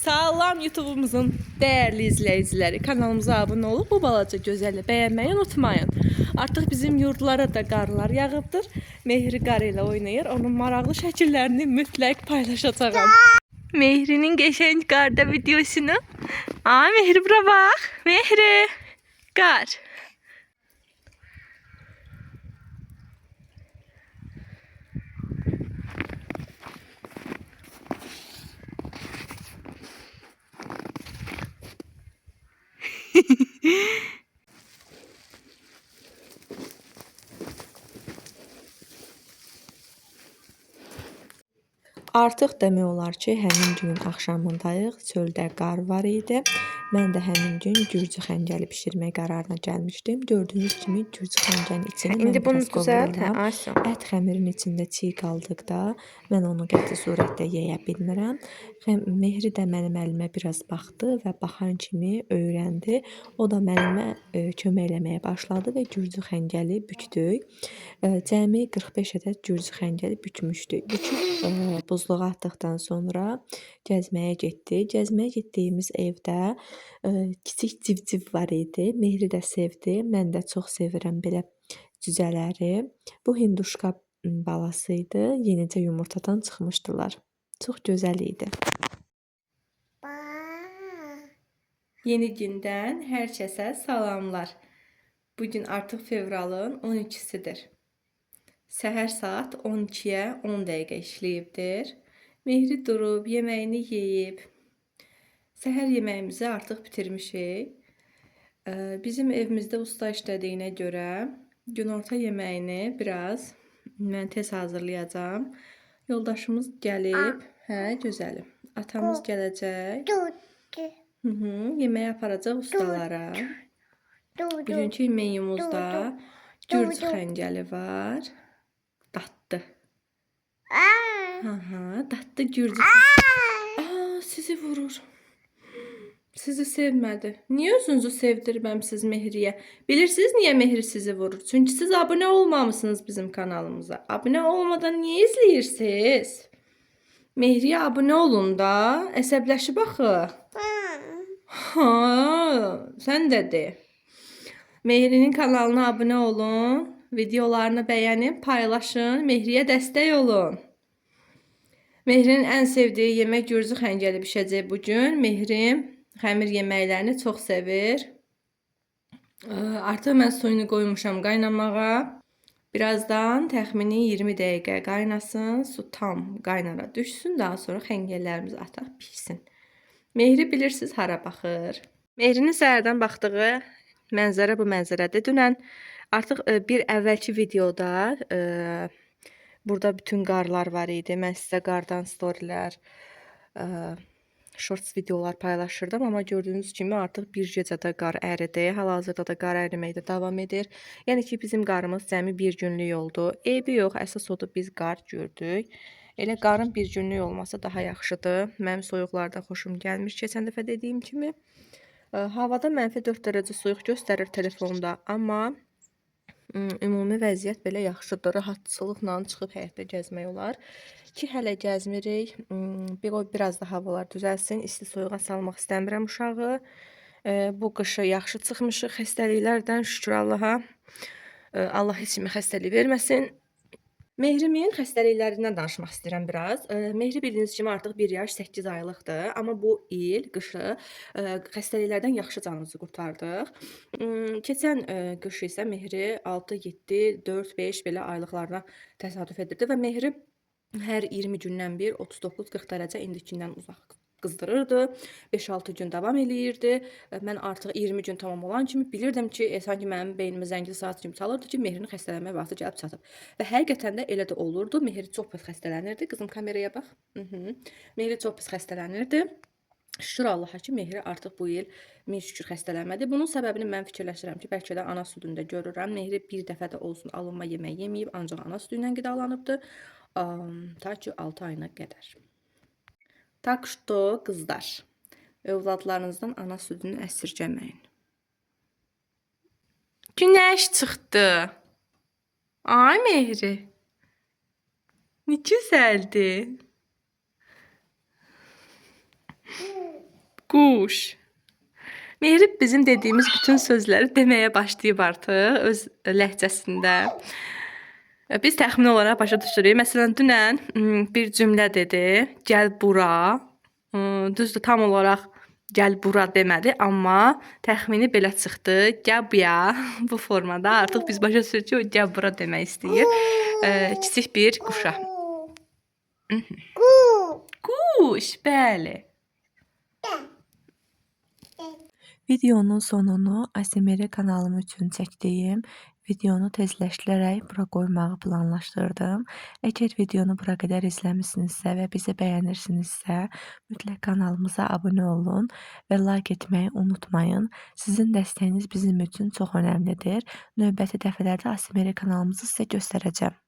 Sağlam YouTube'umuzun değerli izleyicileri, kanalımıza abone olup bu balaca gözəli beğenmeyi unutmayın. Artık bizim yurdlara da qarlar yağıbdır. Mehri qar ilə oynayır. Onun maraqlı şəkillərini mütləq paylaşacağım. Mehri'nin geçen qarda videosunu. Aa, Mehri bura bak. Mehri. Qar. Artıq demək olar ki, həmin günün axşamındayıq. Çöldə qar var idi. Mən də həmin gün gürcü xəncəli bişirmək qərarına gəlmişdim. Gördüyünüz kimi gürcü xəncənin içini mən biraz qovururam. Ət xəmirin içində çiğ qaldıqda mən onu qəti surətdə yeyə bilmirəm. Mehri də mənim əlimə biraz baxdı və baxan kimi öyrəndi. O da mənimlə kömək eləməyə başladı və gürcü xəncəli bükdük. Cəmi 45 ədəd gürcü xəncəli bükmüşdük. Büküb buzluğa atdıqdan sonra gəzməyə getdik. Gəzməyə getdiyimiz evdə kiçik civciv var idi. Mehri də sevdi. Mən də çox sevirəm belə cücələri. Bu hinduşka balası idi. Yenicə yumurtadan çıxmışdılar. Çox gözəl idi. Yeni gündən hər kəsə salamlar. Bugün artıq fevralın 12-sidir. Səhər saat 12-yə 10 dəqiqə işləyibdir. Mehri durub, yeməyini yeyib. Səhər yeməyimizi artıq bitirmişik. Bizim evimizdə usta işlədiyinə görə günorta yeməyini biraz mən tez hazırlayacağım. Yoldaşımız gəlib. Hə, gözəlim. Atamız gələcək. Yeməyi aparacaq ustalara. Bugünkü menümüzdə gürcü xəncəli var. Dadlı. Dadlı gürcü. Sizi vurur. Sizi sevmədi. Niyə özünüzü sevdirməmsiniz Mehriyə? Bilirsiniz niyə Mehri sizi vurur? Çünki siz abunə olmamışsınız bizim kanalımıza. Abunə olmadan niyə izləyirsiniz? Mehriyə abunə olun da. Əsəbləşib axı. Sən də de. Mehri'nin kanalına abunə olun. Videolarını bəyənin, paylaşın. Mehriyə dəstək olun. Mehri'nin ən sevdiyi yemək gürcü xəncəli bişəcək bugün. Mehri xəmir yeməklərini çox sevir. Artıq mən suyunu qoymuşam qaynamağa. Birazdan təxmini 20 dəqiqə qaynasın. Su tam qaynara düşsün. Daha sonra xəncəllərimizi ataq pişsin. Mehri bilirsiniz hara baxır. Mehri'nin səhərdən baxdığı mənzərə bu mənzərədir. Dünən artıq bir əvvəlki videoda burada bütün qarlar var idi. Mən sizə qardan storylər, shorts videolar paylaşırdım. Amma gördüyünüz kimi artıq bir gecədə qar əridi. Hal-hazırda da qar əriməkdə davam edir. Yəni ki, bizim qarımız cəmi bir günlük oldu. Eybi yox, əsas odur biz qar gördük. Elə qarın bir günlük olması daha yaxşıdır. Mənim soyuqlardan xoşum gəlmiş. Keçən dəfə dediyim kimi havada -4 dərəcə soyuq göstərir telefonda. Amma ümumi vəziyyət belə yaxşıdır. Rahatçılıqla çıxıb həyətdə gəzmək olar. Ki hələ gəzmirik. Biraz da havalar düzəlsin. İsti soyuğa salmaq istəmirəm uşağı. Bu qışı yaxşı çıxmışıq xəstəliklərdən. Şükür Allaha. Allah heç kimə xəstəlik verməsin. Mehrimin xəstəliklərindən danışmaq istəyirəm biraz. Mehri bildiyiniz kimi artıq 1 yaş 8 aylıqdır. Amma bu il qışı xəstəliklərdən yaxşı canımızı qurtardıq. Keçən qış isə Mehri 6, 7, 4, 5 belə aylıqlarına təsadüf edirdi və Mehri hər 20 gündən bir 39-40 dərəcə indikindən uzaq qızdırırdı. 5-6 gün davam eləyirdi. Mən artıq 20 gün tamam olan kimi bilirdim ki, sanki mənim beynimə zəngli saat kimi çalırdı ki, Mehrin xəstələnmə vaxtı gəlib çatıb. Və həqiqətən də elə də olurdu. Mehri çox pis xəstələnirdi. Qızım kameraya bax. Mehri çox pis xəstələnirdi. Şükür Allaha ki, Mehri artıq bu il min şükür xəstələnmədi. Bunun səbəbini mən fikirləşirəm ki, bəlkə də ana südündə görürəm. Mehri bir dəfə də olsun alınma yemək yeməyib, ancaq ana südü ilə qidalanıbdı. Ta ki 6 ayına qədər. Tak что, qızlar, övladlarınızdan ana südünü əsirgəməyin. Günəş çıxdı. Ay Mehri. Ne güzeldi. Quş. Mehri bizim dediyimiz bütün sözləri deməyə başlayıb artıq öz ləhcəsində. Biz təxmini olaraq başa düşürük. Məsələn, dünən bir cümlə dedi. Gəl bura. Düzdür, tam olaraq gəl bura demədi, amma təxmini belə çıxdı. Gəl buya bu formada. Artıq biz başa düşürük ki, o gəl bura demək istəyir. Kiçik bir quşa. Quş, bəli. Videonun sonunu ASMR kanalım üçün çəkdiyim videonu tezləşdirərək bura qoymağı planlaşdırdım. Əgər videonu bura qədər izləmisinizsə və bizi bəyənirsinizsə, mütləq kanalımıza abunə olun və like etməyi unutmayın. Sizin dəstəyiniz bizim üçün çox önəmlidir. Növbəti dəfələrdə ASMR kanalımızı sizə göstərəcəm.